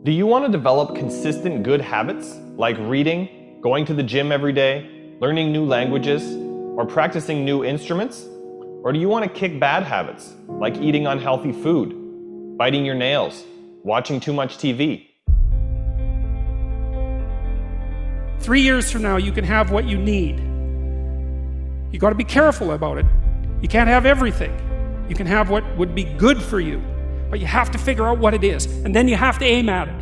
Do you want to develop consistent good habits like reading, going to the gym every day, learning new languages, or practicing new instruments? Or do you want to kick bad habits like eating unhealthy food, biting your nails, watching too much TV? 3 years from now, you can have what you need. You got to be careful about it. You can't have everything. You can have what would be good for you, but you have to figure out what it is, and then you have to aim at it.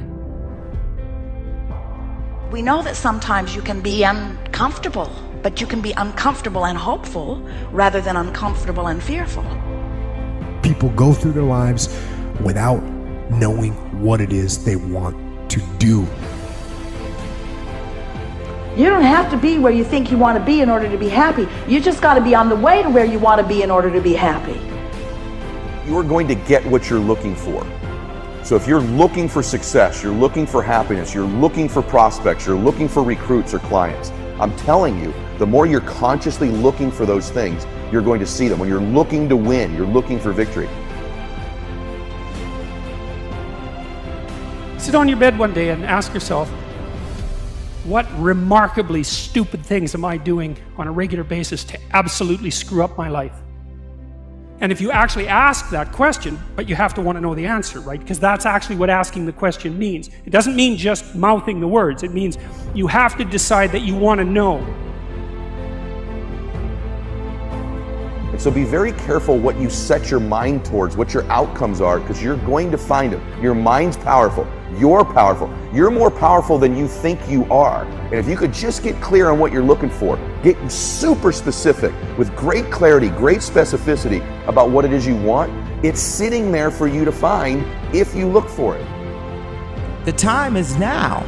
We know that sometimes you can be uncomfortable, but you can be uncomfortable and hopeful rather than uncomfortable and fearful. People go through their lives without knowing what it is they want to do. You don't have to be where you think you want to be in order to be happy. You just got to be on the way to where you want to be in order to be happy. You're going to get what you're looking for. So if you're looking for success, you're looking for happiness, you're looking for prospects, you're looking for recruits or clients, I'm telling you, the more you're consciously looking for those things, you're going to see them. When you're looking to win, you're looking for victory. Sit on your bed one day and ask yourself, what remarkably stupid things am I doing on a regular basis to absolutely screw up my life? And if you actually ask that question, but you have to want to know the answer, right? Because that's actually what asking the question means. It doesn't mean just mouthing the words. It means you have to decide that you want to know. And so be very careful what you set your mind towards, what your outcomes are, because you're going to find them. Your mind's powerful. You're powerful. You're more powerful than you think you are. And if you could just get clear on what you're looking for, get super specific with great clarity, great specificity about what it is you want, it's sitting there for you to find if you look for it. The time is now.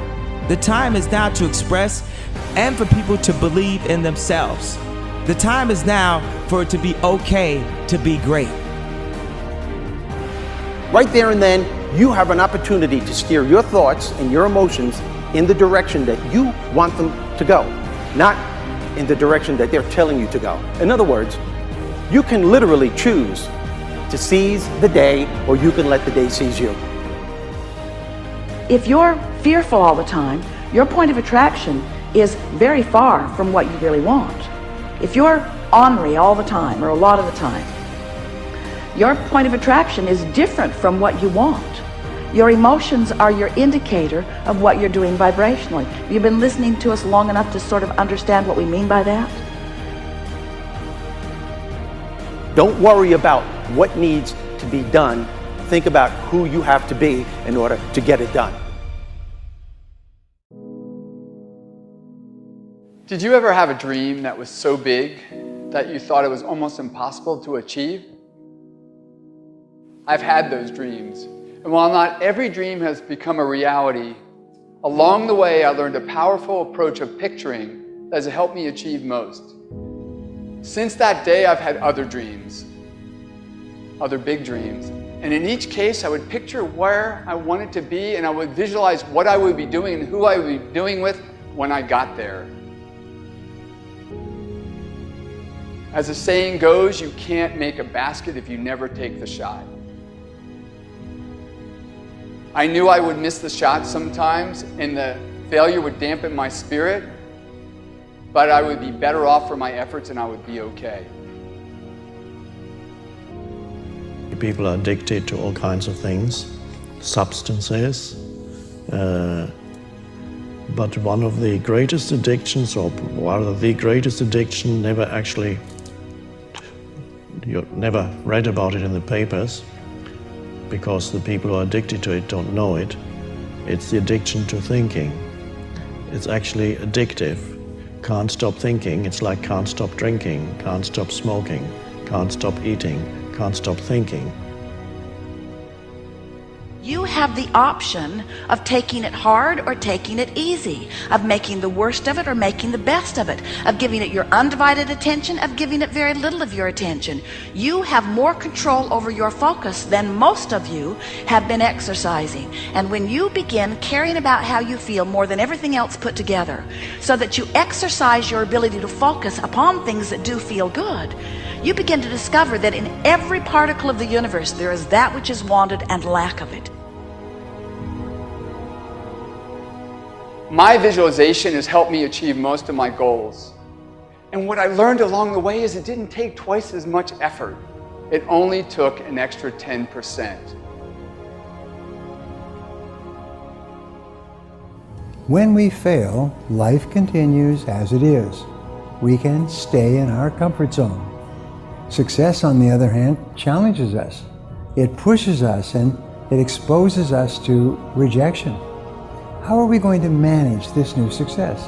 The time is now to express and for people to believe in themselves. The time is now for it to be okay to be great. Right there and then, you have an opportunity to steer your thoughts and your emotions in the direction that you want them to go, not in the direction that they're telling you to go. In other words, you can literally choose to seize the day, or you can let the day seize you. If you're fearful all the time, your point of attraction is very far from what you really want. If you're ornery all the time, or a lot of the time, your point of attraction is different from what you want. Your emotions are your indicator of what you're doing vibrationally. You've been listening to us long enough to sort of understand what we mean by that? Don't worry about what needs to be done. Think about who you have to be in order to get it done. Did you ever have a dream that was so big that you thought it was almost impossible to achieve? I've had those dreams. And while not every dream has become a reality, along the way I learned a powerful approach of picturing that has helped me achieve most. Since that day, I've had other dreams, other big dreams. And in each case, I would picture where I wanted to be, and I would visualize what I would be doing and who I would be doing with when I got there. As the saying goes, you can't make a basket if you never take the shot. I knew I would miss the shot sometimes, and the failure would dampen my spirit, but I would be better off for my efforts and I would be okay. People are addicted to all kinds of things, substances, but one of the greatest addictions, or rather the greatest addiction, you never read about it in the papers, because the people who are addicted to it don't know it. It's the addiction to thinking. It's actually addictive. Can't stop thinking. It's like can't stop drinking, can't stop smoking, can't stop eating, can't stop thinking. You have the option of taking it hard or taking it easy, of making the worst of it or making the best of it, of giving it your undivided attention, of giving it very little of your attention. You have more control over your focus than most of you have been exercising. And when you begin caring about how you feel more than everything else put together, so that you exercise your ability to focus upon things that do feel good, you begin to discover that in every particle of the universe there is that which is wanted and lack of it. My visualization has helped me achieve most of my goals. And what I learned along the way is it didn't take twice as much effort. It only took an extra 10%. When we fail, life continues as it is. We can stay in our comfort zone. Success, on the other hand, challenges us. It pushes us and it exposes us to rejection. How are we going to manage this new success?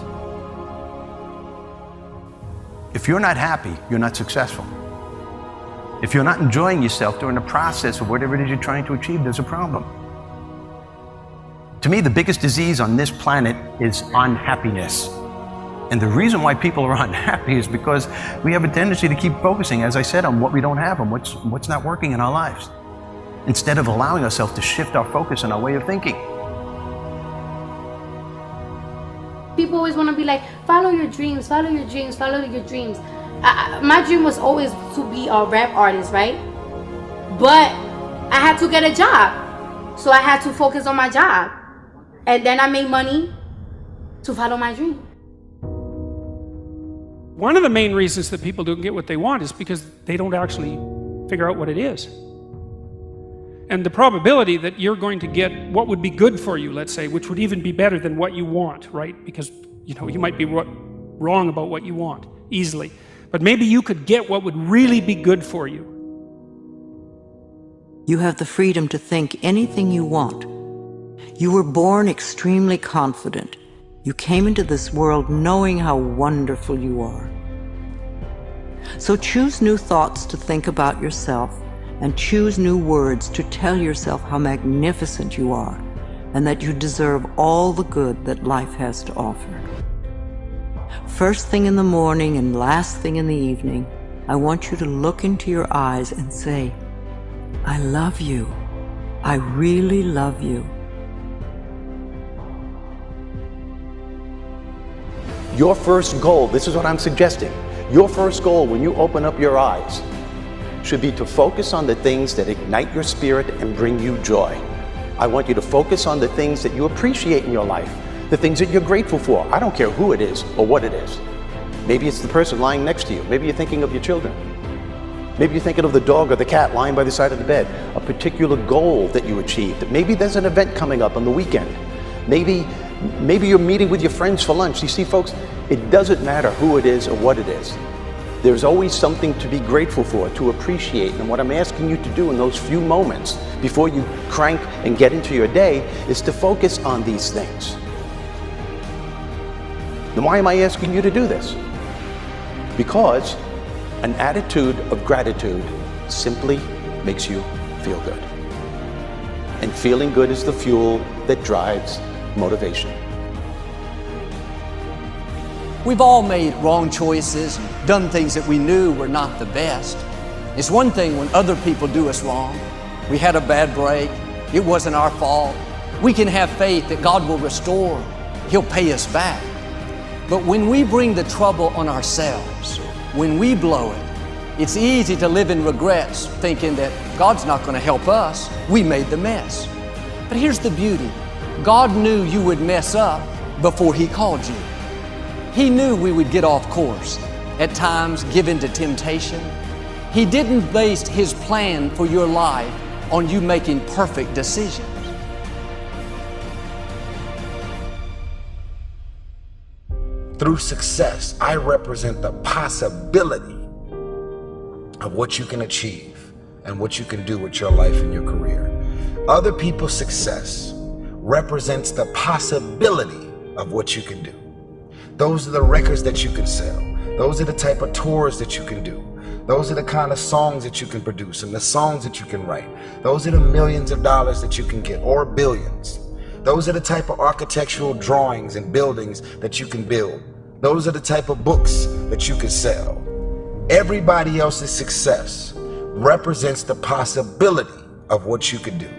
If you're not happy, you're not successful. If you're not enjoying yourself during the process of whatever it is you're trying to achieve, there's a problem. To me, the biggest disease on this planet is unhappiness. And the reason why people are unhappy is because we have a tendency to keep focusing, as I said, on what we don't have and what's not working in our lives, instead of allowing ourselves to shift our focus and our way of thinking. People always want to be like, follow your dreams, follow your dreams, follow your dreams. My dream was always to be a rap artist, right? But I had to get a job. So I had to focus on my job. And then I made money to follow my dream. One of the main reasons that people don't get what they want is because they don't actually figure out what it is. And the probability that you're going to get what would be good for you, let's say, which would even be better than what you want, right? Because, you might be wrong about what you want easily. But maybe you could get what would really be good for you. You have the freedom to think anything you want. You were born extremely confident. You came into this world knowing how wonderful you are. So choose new thoughts to think about yourself, and choose new words to tell yourself how magnificent you are, and that you deserve all the good that life has to offer. First thing in the morning and last thing in the evening, I want you to look into your eyes and say, I love you. I really love you. Your first goal, this is what I'm suggesting, your first goal when you open up your eyes should be to focus on the things that ignite your spirit and bring you joy. I want you to focus on the things that you appreciate in your life, the things that you're grateful for. I don't care who it is or what it is. Maybe it's the person lying next to you. Maybe you're thinking of your children. Maybe you're thinking of the dog or the cat lying by the side of the bed, a particular goal that you achieved. Maybe there's an event coming up on the weekend. Maybe you're meeting with your friends for lunch. You see, folks, it doesn't matter who it is or what it is. There's always something to be grateful for, to appreciate. And what I'm asking you to do in those few moments before you crank and get into your day is to focus on these things. Then why am I asking you to do this? Because an attitude of gratitude simply makes you feel good. And feeling good is the fuel that drives motivation. We've all made wrong choices and done things that we knew were not the best. It's one thing when other people do us wrong. We had a bad break. It wasn't our fault. We can have faith that God will restore. He'll pay us back. But when we bring the trouble on ourselves, when we blow it, it's easy to live in regrets, thinking that God's not going to help us. We made the mess. But here's the beauty. God knew you would mess up before He called you. He knew we would get off course, at times give in to temptation. He didn't base His plan for your life on you making perfect decisions. Through success, I represent the possibility of what you can achieve and what you can do with your life and your career. Other people's success represents the possibility of what you can do. Those are the records that you can sell. Those are the type of tours that you can do. Those are the kind of songs that you can produce and the songs that you can write. Those are the millions of dollars that you can get, or billions. Those are the type of architectural drawings and buildings that you can build. Those are the type of books that you can sell. Everybody else's success represents the possibility of what you could do.